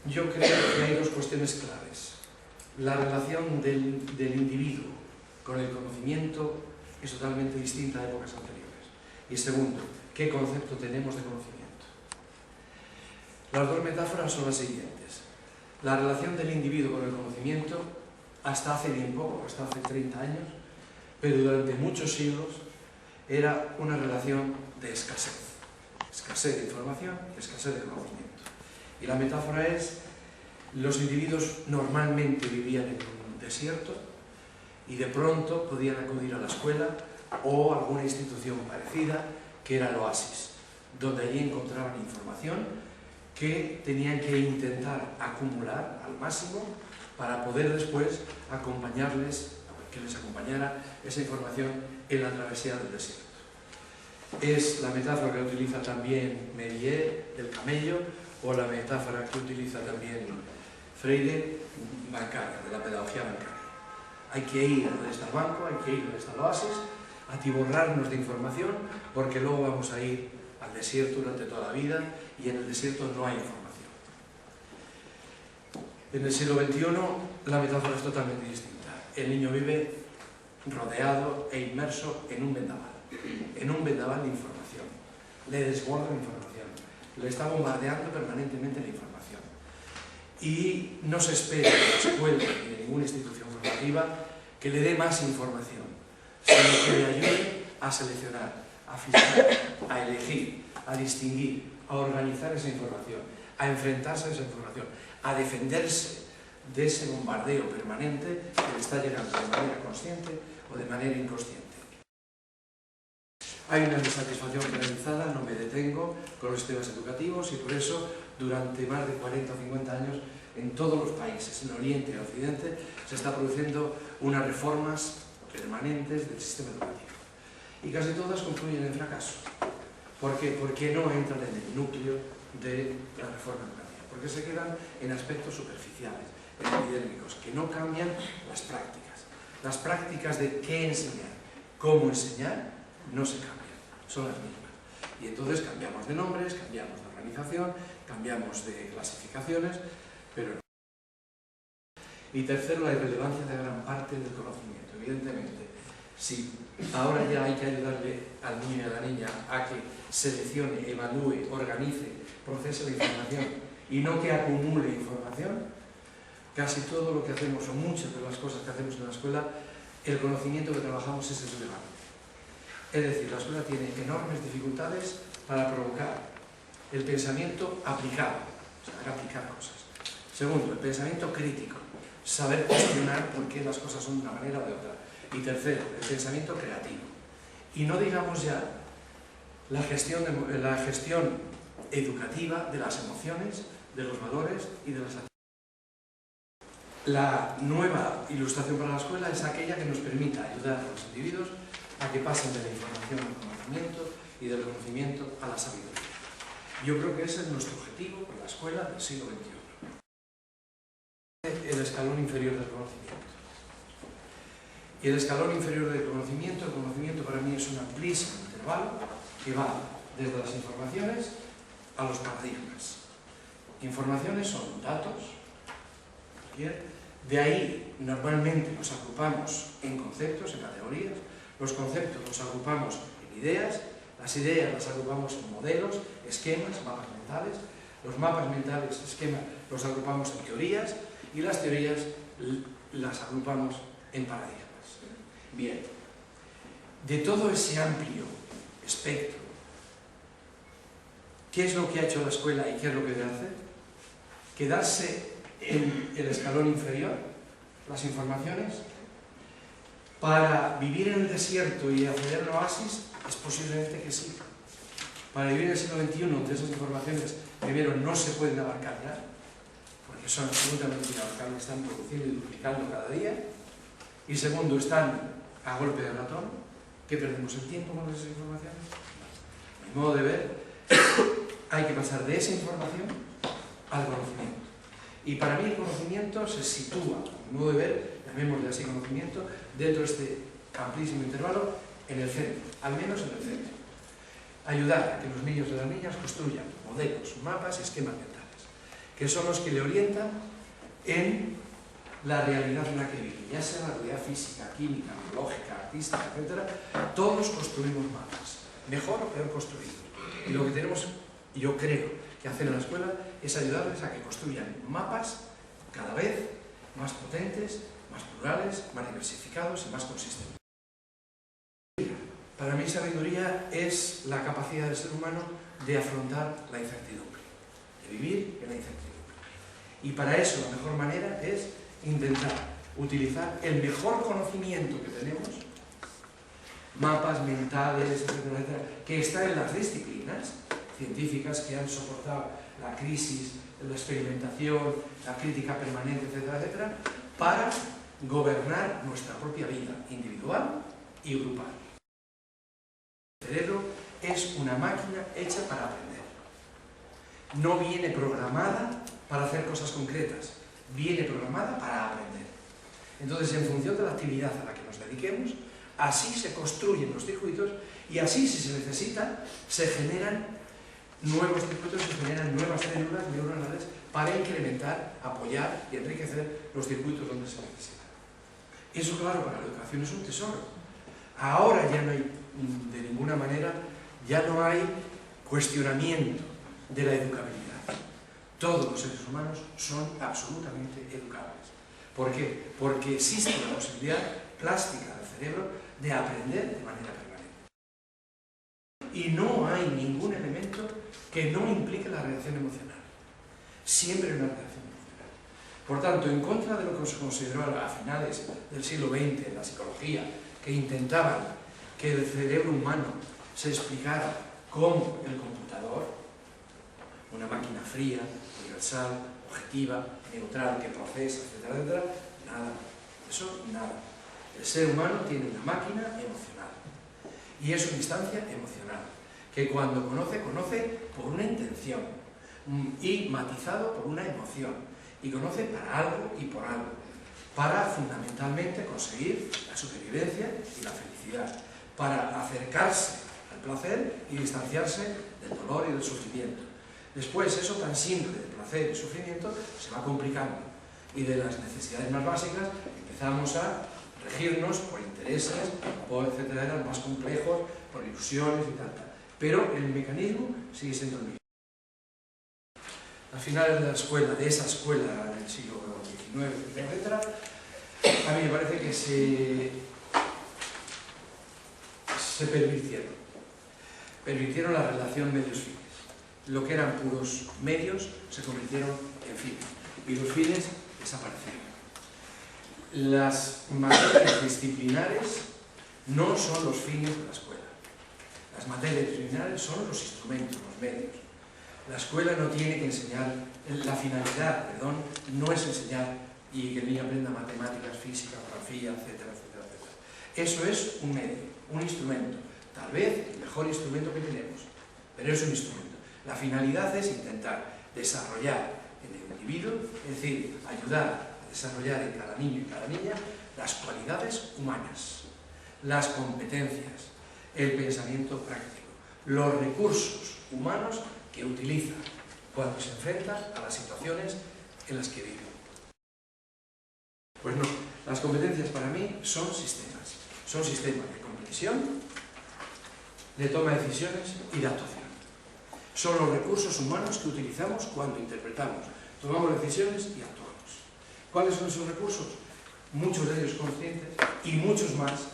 yo creo que hay dos cuestiones claves. La relación del individuo con el conocimiento es totalmente distinta a épocas anteriores. Y segundo, ¿qué concepto tenemos de conocimiento? Las dos metáforas son las siguientes. La relación del individuo con el conocimiento, hasta hace bien poco, hasta hace 30 años, pero durante muchos siglos, era una relación de escasez. Escasez de información y escasez de conocimiento. Y la metáfora es, los individuos normalmente vivían en un desierto y de pronto podían acudir a la escuela o a alguna institución parecida, que era el oasis, donde allí encontraban información que tenían que intentar acumular al máximo para poder después acompañarles, que les acompañara esa información en la travesía del desierto. Es la metáfora que utiliza también Méliès, del camello, o la metáfora que utiliza también Freire, bancaria, de la pedagogía bancaria. Hay que ir a donde está el banco, hay que ir a donde está el oasis, atiborrarnos de información, porque luego vamos a ir al desierto durante toda la vida, y en el desierto no hay información. En el siglo XXI la metáfora es totalmente distinta. El niño vive rodeado e inmerso en un vendaval de información. Le desborda la información, le está bombardeando permanentemente la información. Y no se espera de la escuela ni de ninguna institución formativa que le dé más información, sino que le ayude a seleccionar, a filtrar, a elegir, a distinguir, a organizar esa información, a enfrentarse a esa información, a defenderse de ese bombardeo permanente que le está llegando de manera consciente o de manera inconsciente. Hay una insatisfacción generalizada, no me detengo con los sistemas educativos, y por eso durante más de 40 o 50 años en todos los países, en Oriente y en Occidente, se está produciendo unas reformas permanentes del sistema educativo. Y casi todas concluyen en fracaso. ¿Por qué? Porque no entran en el núcleo de la reforma educativa, porque se quedan en aspectos superficiales, epidérmicos, que no cambian las prácticas. Las prácticas de qué enseñar, cómo enseñar, no se cambian, son las mismas. Y entonces cambiamos de nombres, cambiamos de organización, cambiamos de clasificaciones, pero no. Y tercero, la irrelevancia de gran parte del conocimiento. Evidentemente, si ahora ya hay que ayudarle al niño y a la niña a que seleccione, evalúe, organice, procese la información y no que acumule información, casi todo lo que hacemos, o muchas de las cosas que hacemos en la escuela, el conocimiento que trabajamos es irrelevante. Es decir, la escuela tiene enormes dificultades para provocar el pensamiento aplicado, saber aplicar cosas. Segundo, el pensamiento crítico, saber cuestionar por qué las cosas son de una manera o de otra. Y tercero, el pensamiento creativo. Y no digamos ya la gestión educativa de las emociones, de los valores y de las actitudes. La nueva ilustración para la escuela es aquella que nos permita ayudar a los individuos a que pasen de la información al conocimiento y del conocimiento a la sabiduría. Yo creo que ese es nuestro objetivo con la escuela del siglo XXI. El escalón inferior del conocimiento. Y el escalón inferior del conocimiento, el conocimiento para mí es un amplísimo intervalo que va desde las informaciones a los paradigmas. Informaciones son datos, de ahí normalmente nos agrupamos en conceptos, en categorías, los conceptos los agrupamos en ideas, las ideas las agrupamos en modelos, esquemas, mapas mentales, los mapas mentales, esquemas, los agrupamos en teorías, y las teorías las agrupamos en paradigmas. Bien, de todo ese amplio espectro, ¿qué es lo que ha hecho la escuela y qué es lo que debe hacer? Quedarse en el escalón inferior, las informaciones, para vivir en el desierto y acceder al oasis, es posiblemente que sí. Para vivir en el siglo XXI, donde esas informaciones, primero, no se pueden abarcar ya, porque son absolutamente inabarcables, están produciendo y duplicando cada día, y segundo, están a golpe de ratón, que perdemos el tiempo con esas informaciones. A mi modo de ver, hay que pasar de esa información al conocimiento. Y para mí el conocimiento se sitúa, a mi modo de ver, llamémosle así conocimiento, dentro de este amplísimo intervalo, en el centro, al menos en el centro. Ayudar a que los niños y las niñas construyan modelos, mapas y esquemas mentales, que son los que le orientan en la realidad en la que vive, ya sea la realidad física, química, biológica, artística, etc. Todos construimos mapas, mejor o peor construidos. Y lo que tenemos, yo creo, que hacer en la escuela es ayudarles a que construyan mapas cada vez más potentes, más plurales, más diversificados y más consistentes. Para mí, sabiduría es la capacidad del ser humano de afrontar la incertidumbre, de vivir en la incertidumbre. Y para eso la mejor manera es intentar utilizar el mejor conocimiento que tenemos, mapas mentales, etcétera, etcétera, que está en las disciplinas científicas que han soportado la crisis, la experimentación, la crítica permanente, etcétera, etcétera, para gobernar nuestra propia vida individual y grupal. El cerebro es una máquina hecha para aprender. No viene programada para hacer cosas concretas, viene programada para aprender. Entonces, en función de la actividad a la que nos dediquemos, así se construyen los circuitos y así, si se necesita, se generan nuevos circuitos, se generan nuevas células neuronales para incrementar, apoyar y enriquecer los circuitos donde se necesita. Eso, claro, para la educación es un tesoro. Ahora ya no hay, de ninguna manera, ya no hay cuestionamiento de la educabilidad. Todos los seres humanos son absolutamente educables. ¿Por qué? Porque existe la posibilidad plástica del cerebro de aprender de manera permanente. Y no hay ningún elemento que no implique la reacción emocional. Siempre hay una reacción emocional. Por tanto, en contra de lo que se consideró a finales del siglo XX en la psicología, que intentaban que el cerebro humano se explicara como el computador, una máquina fría, universal, objetiva, neutral, que procesa, etcétera, etcétera, nada, eso nada. El ser humano tiene una máquina emocional y es una instancia emocional que cuando conoce, conoce por una intención y matizado por una emoción y conoce para algo y por algo, para fundamentalmente conseguir la supervivencia y la felicidad, para acercarse al placer y distanciarse del dolor y del sufrimiento. Después, eso tan simple de placer y sufrimiento se va complicando y de las necesidades más básicas empezamos a regirnos por intereses, por etcétera, más complejos, por ilusiones y tal. Pero el mecanismo sigue siendo el mismo. A finales de la escuela, de esa escuela del siglo XIX, etcétera, a mí me parece que se pervirtieron la relación medios-fines. Lo que eran puros medios se convirtieron en fines y los fines desaparecieron. Las materias disciplinares no son los fines de la escuela. Las materias disciplinares son los instrumentos, los medios. La escuela no tiene que enseñar, la finalidad, no es enseñar y que el niño aprenda matemáticas, física, geografía, etcétera, etcétera, etcétera. Eso es un medio, un instrumento, tal vez el mejor instrumento que tenemos, pero es un instrumento. La finalidad es intentar desarrollar en el individuo, es decir, ayudar a desarrollar en cada niño y cada niña las cualidades humanas, las competencias, el pensamiento práctico, los recursos humanos que utiliza cuando se enfrenta a las situaciones en las que vive. Pues no, las competencias para mí son sistemas de comprensión, de toma de decisiones y de actuación. Son los recursos humanos que utilizamos cuando interpretamos, tomamos decisiones y actuamos. ¿Cuáles son esos recursos? Muchos de ellos conscientes y muchos más.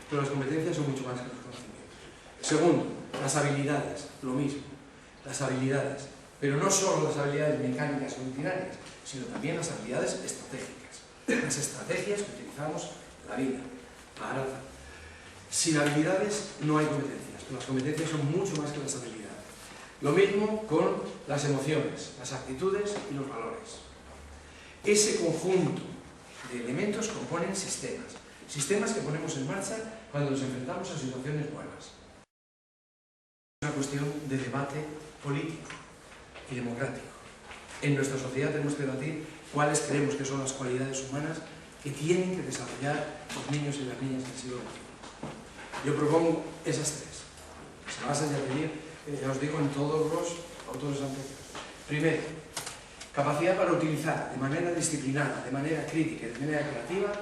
Pero las competencias son mucho más que los conocimientos. Segundo, las habilidades, lo mismo. Las habilidades, pero no solo las habilidades mecánicas o rutinarias, sino también las habilidades estratégicas. Las estrategias que utilizamos en la vida. Sin habilidades no hay competencias. Las competencias son mucho más que las habilidades. Lo mismo con las emociones, las actitudes y los valores. Ese conjunto de elementos componen sistemas. Sistemas que ponemos en marcha cuando nos enfrentamos a situaciones nuevas. Es una cuestión de debate político y democrático. En nuestra sociedad tenemos que debatir cuáles creemos que son las cualidades humanas que tienen que desarrollar los niños y las niñas del siglo XXI. Yo propongo esas tres. Se basan, ya os digo, en todos los autores anteriores. Primero, capacidad para utilizar de manera disciplinada, de manera crítica y de manera creativa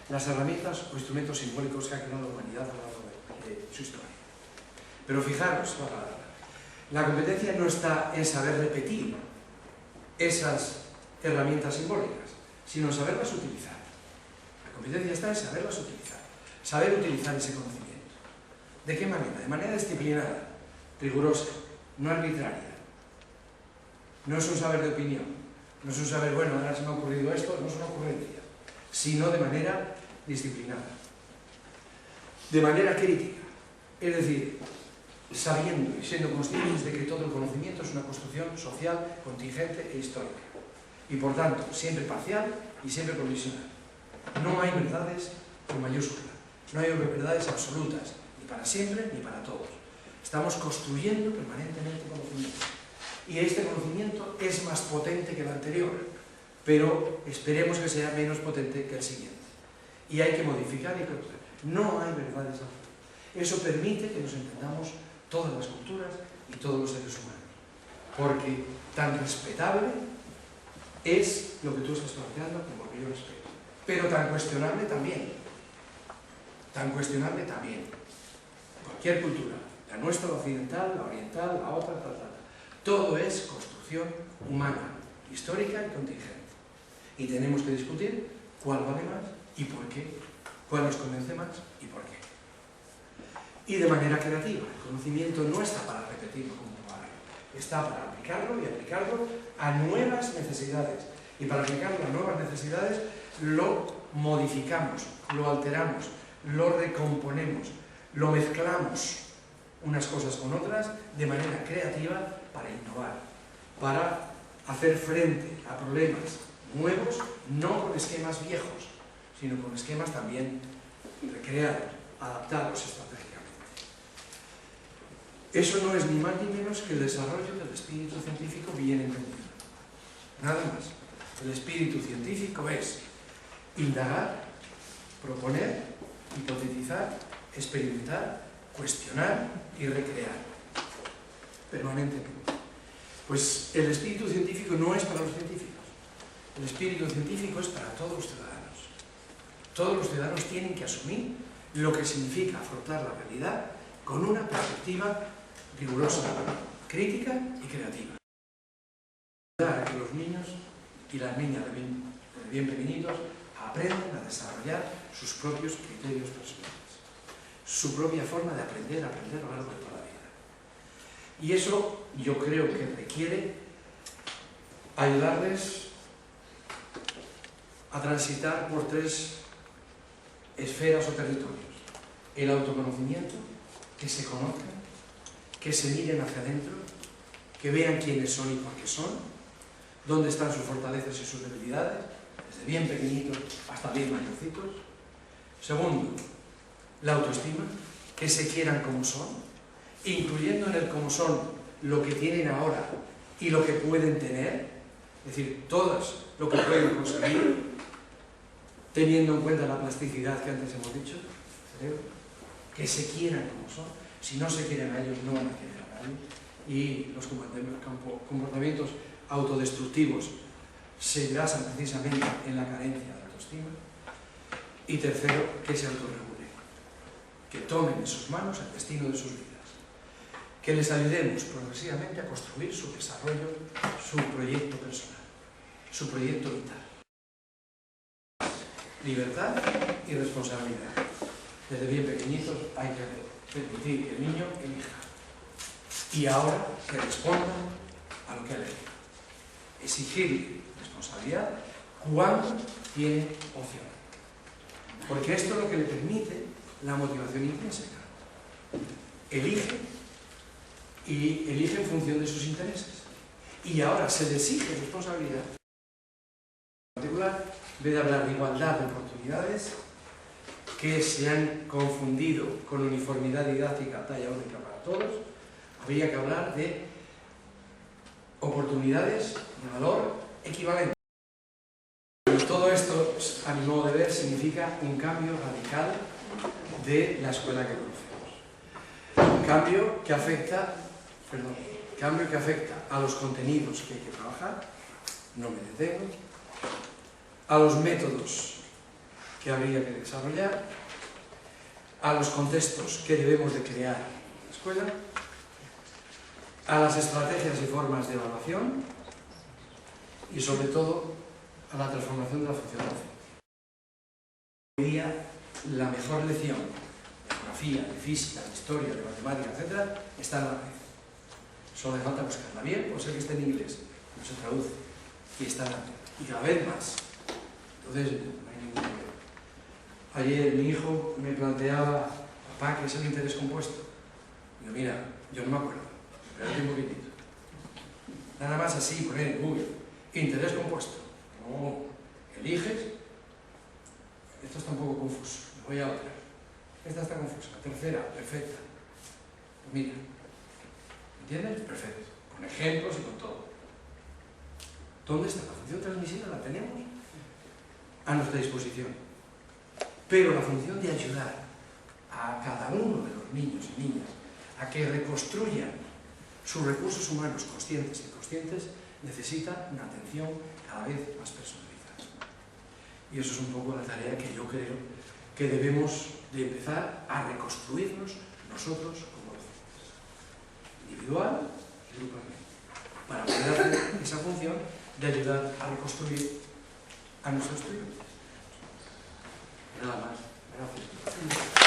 las herramientas o instrumentos simbólicos que ha creado la humanidad a lo largo de su historia. Pero fijaros, la competencia no está en saber repetir esas herramientas simbólicas, sino en saberlas utilizar. La competencia está en saberlas utilizar, saber utilizar ese conocimiento. ¿De qué manera? De manera disciplinada, rigurosa, no arbitraria. No es un saber de opinión, no es un saber, bueno, ahora se me ha ocurrido esto, no es una ocurrencia, sino de manera disciplinada. De manera crítica, es decir, sabiendo y siendo conscientes de que todo el conocimiento es una construcción social, contingente e histórica. Y por tanto, siempre parcial y siempre provisional. No hay verdades con mayúscula, no hay verdades absolutas, ni para siempre ni para todos. Estamos construyendo permanentemente conocimiento. Y este conocimiento es más potente que el anterior, pero esperemos que sea menos potente que el siguiente. Y hay que modificar y corregir. No hay verdades absolutas. Eso permite que nos entendamos todas las culturas y todos los seres humanos. Porque tan respetable es lo que tú estás planteando como lo que yo respeto. Pero tan cuestionable también. Tan cuestionable también. Cualquier cultura, la nuestra, la occidental, la oriental, la otra, tal. Todo es construcción humana, histórica y contingente. Y tenemos que discutir cuál vale más y por qué, cuál nos convence más y por qué. Y de manera creativa. El conocimiento no está para repetirlo como para está para aplicarlo y aplicarlo a nuevas necesidades. Y para aplicarlo a nuevas necesidades lo modificamos, lo alteramos, lo recomponemos, lo mezclamos unas cosas con otras de manera creativa para innovar, para hacer frente a problemas nuevos, no con esquemas viejos, sino con esquemas también recreados, adaptados estratégicamente. Eso no es ni más ni menos que el desarrollo del espíritu científico bien entendido. Nada más. El espíritu científico es indagar, proponer, hipotetizar, experimentar, cuestionar y recrear permanentemente. Pues el espíritu científico no es para los científicos. El espíritu científico es para todos los ciudadanos. Todos los ciudadanos tienen que asumir lo que significa afrontar la realidad con una perspectiva rigurosa, crítica y creativa. Ayudar a que los niños y las niñas de bien pequeñitos aprendan a desarrollar sus propios criterios personales, su propia forma de aprender a lo largo de toda la vida. Y eso yo creo que requiere ayudarles a transitar por 3 esferas o territorios. El autoconocimiento, que se conozcan, que se miren hacia adentro, que vean quiénes son y por qué son, dónde están sus fortalezas y sus debilidades, desde bien pequeñitos hasta bien mayorcitos. Segundo, la autoestima, que se quieran como son, incluyendo en el cómo son lo que tienen ahora y lo que pueden tener, es decir, todas lo que pueden conseguir, teniendo en cuenta la plasticidad que antes hemos dicho, que se quieran como son. Si no se quieren a ellos, no van a querer a nadie. Y los comportamientos autodestructivos se basan precisamente en la carencia de autoestima. Y tercero, que se autorregulen, que tomen en sus manos el destino de sus vidas, que les ayudemos progresivamente a construir su desarrollo, su proyecto personal, su proyecto vital. Libertad y responsabilidad. Desde bien pequeñitos hay que permitir que el niño elija. Y ahora que respondan a lo que ha elegido. Exigir responsabilidad cuando tiene opción. Porque esto es lo que le permite la motivación intrínseca. Elige y elige en función de sus intereses. Y ahora se le exige responsabilidad. En particular, en vez de hablar de igualdad de oportunidades, que se han confundido con uniformidad didáctica talla única para todos, habría que hablar de oportunidades de valor equivalente. Todo esto, a mi modo de ver, significa un cambio radical de la escuela que conocemos. Un cambio que afecta, cambio que afecta a los contenidos que hay que trabajar, no me detengo, a los métodos que habría que desarrollar, a los contextos que debemos de crear en la escuela, a las estrategias y formas de evaluación y sobre todo a la transformación de la función docente. Hoy día la mejor lección de geografía, de física, de historia, de matemática, etc. está en la red. Solo hace falta buscarla bien, puede ser que esté en inglés, no se traduce, y está en la red. Y cada vez más. Entonces, no hay ningún problema. Ayer mi hijo me planteaba, papá, ¿qué es el interés compuesto? Y yo, mira, yo no me acuerdo, espérate un poquitito. Nada más así, poner en Google, interés compuesto. No, eliges. Esto está un poco confuso, me voy a otra. Esta está confusa, la tercera, perfecta. Pues mira, ¿entiendes? Perfecto. Con ejemplos y con todo. ¿Dónde está la función transmisiva? La tenemos a nuestra disposición. Pero la función de ayudar a cada uno de los niños y niñas a que reconstruyan sus recursos humanos conscientes e inconscientes necesita una atención cada vez más personalizada. Y eso es un poco la tarea que yo creo que debemos de empezar a reconstruirnos nosotros como docentes, individual y grupalmente, para poder hacer esa función de ayudar a reconstruir a nuestros estudiantes. Nada más. Gracias.